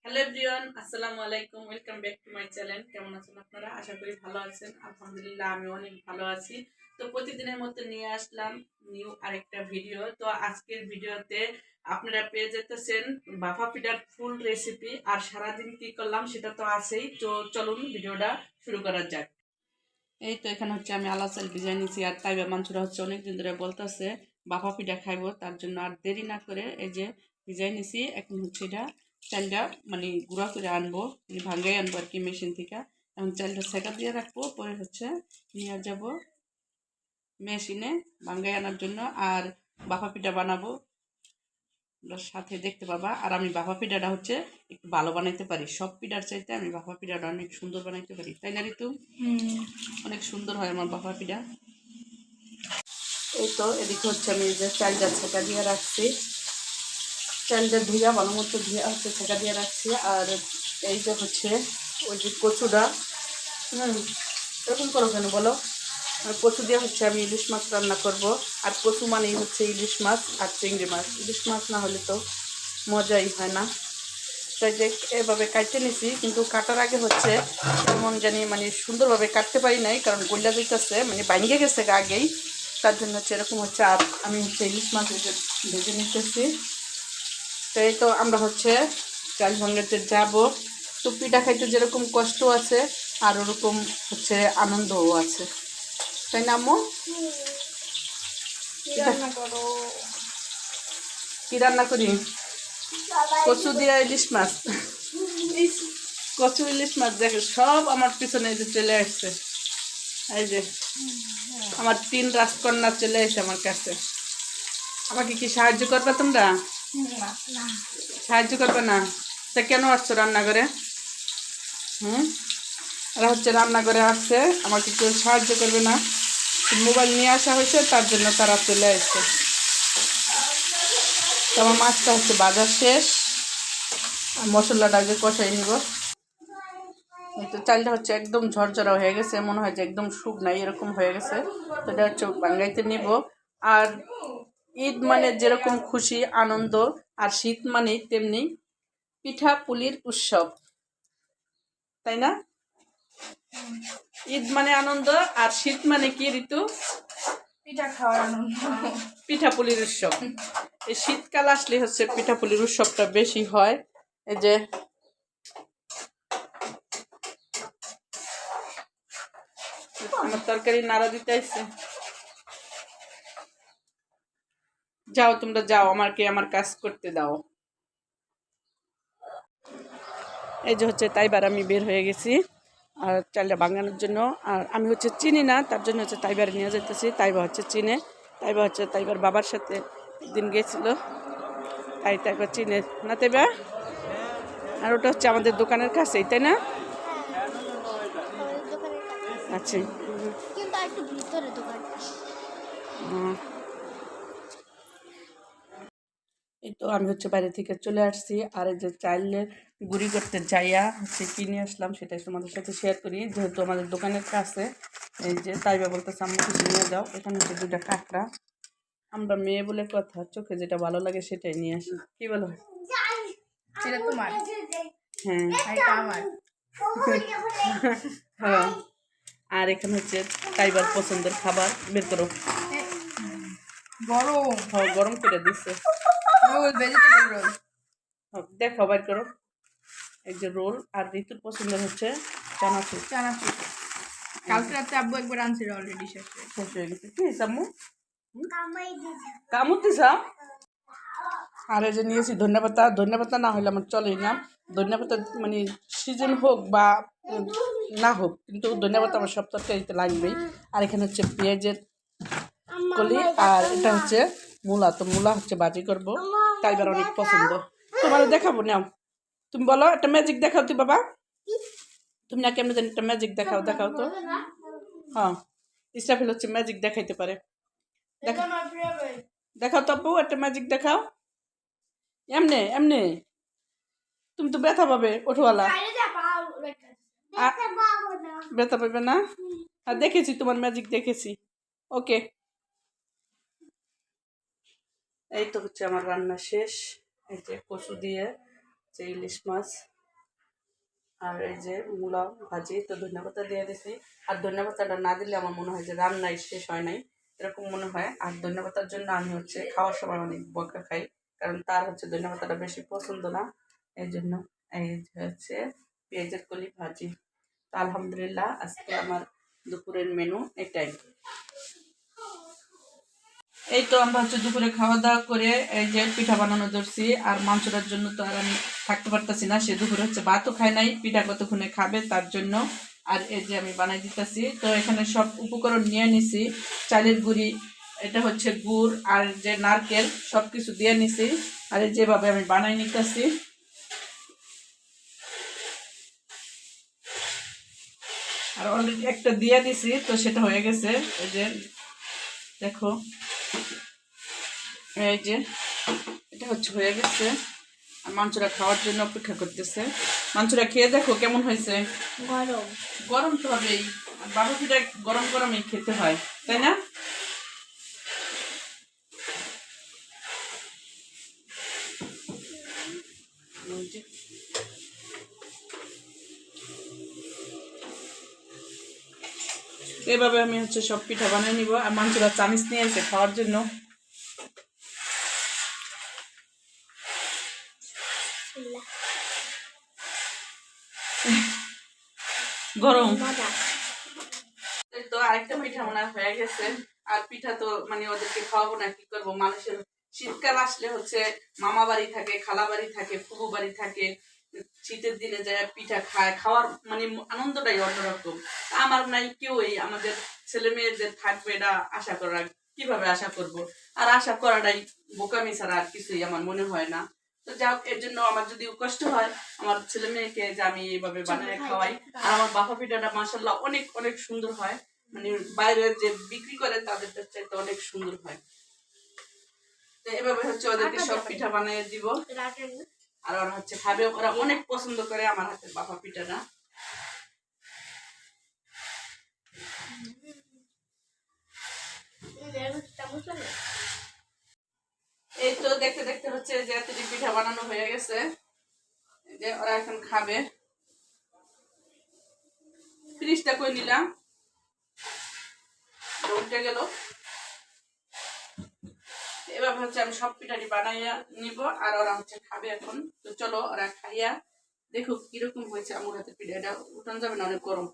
Hello everyone, আসসালামু আলাইকুম। Welcome back to my channel. কেমন আছেন আপনারা? আশা করি ভালো আছেন। আলহামদুলিল্লাহ আমি অনেক ভালো আছি। তো প্রতিদিনের মতো নিয়ে আসলাম নিউ আরেকটা ভিডিও। তো আজকের ভিডিওতে আপনারা পেয়ে যেতেছেন বাফা পিঠার ফুল রেসিপি। আর সারাদিন কি করলাম সেটা তো আছেই। তো চলুন ভিডিওটা শুরু করা যাক। এই তো এখানে হচ্ছে আমি আলা চাল ভিজাই নিয়েছি। আর তাইবা মাংসটা হচ্ছে অনেকদিন ধরে বলতেছে বাফা পিঠা খাইবো, তার জন্য আর দেরি না করে এই যে ভিজাই নিছি। এখন হচ্ছে এটা চালটা মানে গুঁড়া করে আনবো, ভাঙ্গাই আনবো আর কি মেশিন থেকে। এখন চালটা সেকা দিয়ে রাখবো, পরে হচ্ছে নিয়ে যাব মেশিনে ভাঙ্গাই আনার জন্য। আর বাফা পিঠা বানাবো, সাথে দেখতে পাবা। আর আমি বাফা পিঠাটা হচ্ছে একটু ভালো বানাইতে পারি, সব পিঠার চাইতে আমি বাফা পিঠাটা অনেক সুন্দর বানাইতে পারি, তাই না ঋতু? অনেক সুন্দর হয় আমার বাফা পিঠা। এই তো এদিকে হচ্ছে আমি যে চালটা ছেঁকা দিয়ে রাখছি, চালটা ধুইয়া ভালো মতো ধুইয়া হচ্ছে ছেঁকা দিয়ে রাখছি। আর এই যে হচ্ছে ওই যে কচুটা, এরকম করো কেন বলো? আর কচু দিয়ে হচ্ছে আমি ইলিশ মাছ রান্না করব। আর কচু মানেই হচ্ছে ইলিশ মাছ আর চিংড়ি মাছ, ইলিশ মাছ না হলে তো মজাই হয় না। তাই যে এভাবে কাটতে নিছি, কিন্তু কাটার আগে হচ্ছে কেমন জানি মানে সুন্দরভাবে কাটতে পারি নাই, কারণ গলিয়া দিতেছে মানে ভাঙিয়ে গেছে আগেই, তার জন্য হচ্ছে এরকম হচ্ছে। আর আমি হচ্ছে ইলিশ মাছ ভেজে নিতেছি। তো এই তো আমরা হচ্ছে চাল ভাঙাতে যাব। তো পিঠা খাইতে যেরকম কষ্ট আছে আর ওরকম হচ্ছে আনন্দও আছে, তাই না আম্মু? কি রান্না করি? কচু দিয়া ইলিশ মাছ। কচু ইলিশ মাছ দেখে সব আমার পিছনে এই যে চলে আসছে। এই যে আমার 3 রাজকন্যা চলে এসে আমার কাছে। আমাকে কি সাহায্য করবে তোমরা? সাহায্য করবে না? তা কেন আসছো রান্নাঘরে? এরা হচ্ছে রান্নাঘরে আসছে, আমাকে কেউ সাহায্য করবে না। মোবাইল নিয়ে আসা হয়েছে, তার জন্য তারা চলে আসছে। তো আমার মাছটা হচ্ছে বাজার শেষ, আর মশলাটা আগে কষাই নিব। তো চালটা হচ্ছে একদম ঝরঝরা হয়ে গেছে, মনে হয় যে একদম শুকনাই এরকম হয়ে গেছে। তো এটা হচ্ছে বাঙ্গাইতে নিব। আর ঈদ মানে যেরকম খুশি আনন্দ, আর শীত মানে তেমনি পিঠা পুলির উৎসব, তাই না? ঈদ মানে আনন্দ, আর শীত মানে কি ঋতু? পিঠা খাওয়ার আনন্দ, পিঠা পুলির উৎসব। এই শীতকাল আসলে হচ্ছে পিঠা পুলির উৎসবটা বেশি হয়। এই যে আমার তরকারি নাড়া দিতে আসছে। যাও তোমরা যাও, আমাকে আমার কাজ করতে দাও। এই যে হচ্ছে তাইবার আমি বের হয়ে গেছি আর চালটা ভাঙানোর জন্য। আর আমি হচ্ছে চিনি না, তার জন্য হচ্ছে তাইবার নিয়ে যেতেছি। তাইবা হচ্ছে চিনে, তাইবা হচ্ছে তাইবার বাবার সাথে দিন গেছিল, তাই তাইবার চিনে না তাইবা। আর ওটা হচ্ছে আমাদের দোকানের কাছেই, তাই না? আচ্ছা, এই তো আমি হচ্ছে বাইরে থেকে চলে আসছি। আর এই যে চাইলের গুঁড়ি করতে যাইয়া হচ্ছে কিনে আসলাম, সেটাই তোমাদের সাথে শেয়ার করি। যেহেতু আমাদের দোকানের কাছে, এই যে তাইবা বলতেছে আম্মু কিছু নিয়ে যাও। এখানে হচ্ছে 2টা কাঁকড়া, আমরা মেয়ে বলে কথা, চোখে যেটা ভালো লাগে সেটাই নিয়ে আসি, কি বলো? এটা তোমার? হ্যাঁ, এটা আমার। হ্যাঁ। আর এখানে হচ্ছে তাইবার পছন্দের খাবার, বের করো। গরম হ্যাঁ, গরম করে দিচ্ছে। Roll, vegetable roll. দেখাও, বাইর করো। এই যে রোল। আর ঋতুর পছন্দের হচ্ছে চানাচুর। চানাচুর কালকে রাতে আব্বু একবার আনছিল, অলরেডি শেষ হয়ে গেছে। কি আম্মু কামড় দিছা? আর এই যে নিয়েছি ধন্যপাতা। ধন্যপাতা না হলে আমার চলেই না। ধন্যপাতা মানে সিজন হোক বা না হোক, কিন্তু ধন্যপাতা আমার সব তরকারিতে লাগবেই। আর এখানে হচ্ছে পেঁয়াজের কলি, আর এটা হচ্ছে মূলা। তো মূলা হচ্ছে ভাজি করবো, তাইবার অনেক পছন্দ। তোমার দেখাবো নাও, তুমি বলো একটা ম্যাজিক দেখাও তুই বাবা। তুমি না কেমন জানি একটা ম্যাজিক দেখাও, দেখাও তো। হ্যাঁ, ইসরাফিল হচ্ছে ম্যাজিক দেখাইতে পারে। দেখাও তো আপু, একটা ম্যাজিক দেখাও। এমনে এমনে, তুমি তো ব্যথা পাবে ওঠোয়ালা। ব্যথা পাবে না? আর দেখেছি তোমার ম্যাজিক দেখেছি। ওকে, এই তো হচ্ছে আমার রান্না শেষ। এই যে কচু দিয়ে যে ইলিশ মাছ, আর এই যে মূলা ভাজি, তো ধনেপাতা দিয়ে দিছি। আর ধনেপাতাটা না দিলে আমার মনে হয় যে রান্নাই শেষ হয় নাই, এরকম মনে হয়। আর ধনেপাতার জন্য আমি হচ্ছে খাওয়ার সময় অনেক বকা খাই, কারণ তার হচ্ছে ধনেপাতাটা বেশি পছন্দ না। এই জন্য এই যে হচ্ছে পেঁয়াজের কলি ভাজি। তো আলহামদুলিল্লাহ আজকে আমার দুপুরের মেনু এটাই। এই তো আমরা হচ্ছে দুপুরে খাওয়া দাওয়া করে এই যে পিঠা বানানো ধরছি। আর মাংসটার জন্য তো আর আমি থাকতে পারতেছি না, সে দুপুরে হচ্ছে ভাতও খায় নাই, পিঠা কতক্ষণে খাবে তার জন্য। আর এই যে আমি বানাই দিতেছি। তো এখানে সব উপকরণ নিয়ে নিছি, চালের গুঁড়ি, এটা হচ্ছে গুড়, আর যে নারকেল, সব কিছু দিয়ে নিছি। আর এই যেভাবে আমি বানাই নিতেছি। আর অলরেডি একটা দিয়ে দিছি, তো সেটা হয়ে গেছে। এই যে দেখো, এই যে এটা হচ্ছে হয়ে গেছে। আর মাংসটা খাওয়ার জন্য অপেক্ষা করতেছে। মাংসটা খেয়ে দেখো কেমন হয়েছে। গরম গরম তো হবেই, আর বাবু পিঠা গরম গরমই খেতে হয়, তাই না? এইভাবে আমি হচ্ছে সব পিঠা বানিয়ে নিব। আর মাংসটা চামিচ নিয়ে এসে খাওয়ার জন্য। গরম। এই তো আরেকটা পিঠা মনে হয় হয়ে গেছে। আর পিঠা তো মানে ওদেরকে খাওয়াবো না, কি করবো, মানুষের শীতকাল আসলে হচ্ছে মামা বাড়ি থাকে, খালা বাড়ি থাকে, ফুফু বাড়ি থাকে। শীতের দিনে যায় পিঠা খায়, খাওয়ার মানে আনন্দটাই অন্যরকম। আমার নাই কেউই আমাদের ছেলে মেয়েদের থাকবে এটা আশা করা, কিভাবে আশা করব? আর আশা করাটাই বোকামি ছাড়া আর কিছুই আমার মনে হয় না। তো যাই হোক, এর জন্য আমার যদি কষ্ট হয় আমার ছেলে মেয়েকে যে আমি এইভাবে বানিয়ে খাওয়াই। আর আমার বাফা পিঠাটা মাশাআল্লাহ অনেক অনেক সুন্দর হয়, মানে বাইরে যে বিক্রি করে তাদের চাইতে অনেক সুন্দর হয়। তো এভাবে হচ্ছে ওদেরকে সব পিঠা বানিয়ে দিব। আর ওরা হচ্ছে খাবে, ওরা অনেক পছন্দ করে আমার হাতের বাফা পিঠাটা। এই তো দেখতে দেখতে হচ্ছে যে এতটি পিঠা বানানো হয়ে গেছে, যে ওরা এখন খাবে। ফ্রিজটা কই নিলাম, উল্টে গেল। এভাবে হচ্ছে আমি সব পিঠাটি বানাইয়া নিব, আর ওরা হচ্ছে খাবে এখন। তো চলো ওরা খাইয়া দেখো কিরকম হয়েছে আমার হাতের পিঠা। এটা উঠানো যাবে না, অনেক গরম।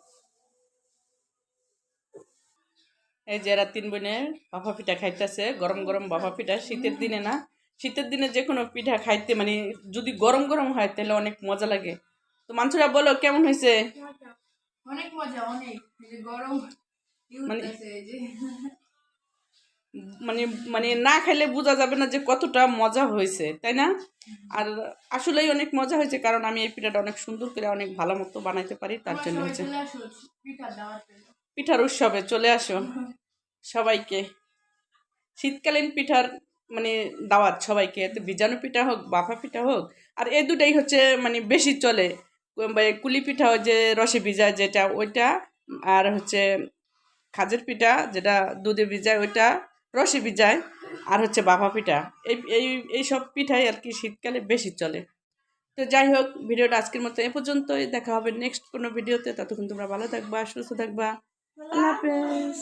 এই যে এরা তিন বোনে ভাপা পিঠা খাইতেছে, গরম গরম ভাপা পিঠা। শীতের দিনে না, শীতের দিনে যে কোনো পিঠা খাইতে মানে যদি গরম গরম হয় তাহলে অনেক মজা লাগে। তো মাংসটা বলো কেমন হয়েছে? অনেক মজা, অনেক গরম মানে মানে মানে না খাইলে বোঝা যাবে না যে কতটা মজা হয়েছে, তাই না? আর আসলেই অনেক মজা হয়েছে, কারণ আমি এই পিঠাটা অনেক সুন্দর করে অনেক ভালো মতো বানাইতে পারি, তার জন্য হচ্ছে। পিঠার উৎসবে চলে আসো সবাইকে, শীতকালীন পিঠার মানে দাওয়াত সবাইকে। এতে বীজাণু পিঠা হোক, বাফা পিঠা হোক, আর এই দুটাই হচ্ছে মানে বেশি চলে। কুলি পিঠা যে রসে ভিজায় যেটা ওইটা, আর হচ্ছে খাজের পিঠা যেটা দুধে ভিজায় ওইটা রসে ভিজায়, আর হচ্ছে বাফা পিঠা। এই এই এইসব পিঠাই আর কি শীতকালে বেশি চলে। তো যাই হোক, ভিডিওটা আজকের মতো এ পর্যন্তই। দেখা হবে নেক্সট কোনো ভিডিওতে। ততক্ষণ তোমরা ভালো থাকবা, সুস্থ থাকবা। আল্লাহ হাফেজ।